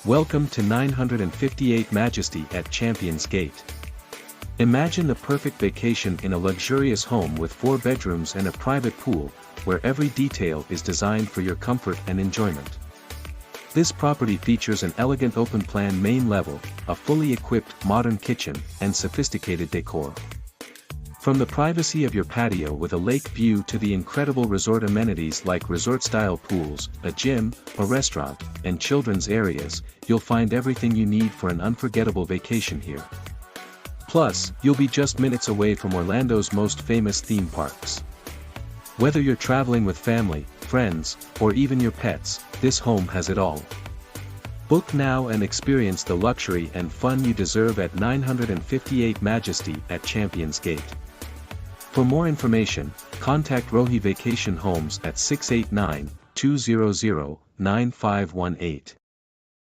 Welcome to 958 Majesty at Champions Gate. Imagine the perfect vacation in a luxurious home with 4 bedrooms and a private pool, where every detail is designed for your comfort and enjoyment. This property features an elegant open-plan main level, a fully equipped modern kitchen, and sophisticated decor. From the privacy of your patio with a lake view to the incredible resort amenities like resort-style pools, a gym, a restaurant, and children's areas, you'll find everything you need for an unforgettable vacation here. Plus, you'll be just minutes away from Orlando's most famous theme parks. Whether you're traveling with family, friends, or even your pets, this home has it all. Book now and experience the luxury and fun you deserve at 958 Majesty at Champions Gate. For more information, contact ROHI Vacation Homes at 689-200-9518.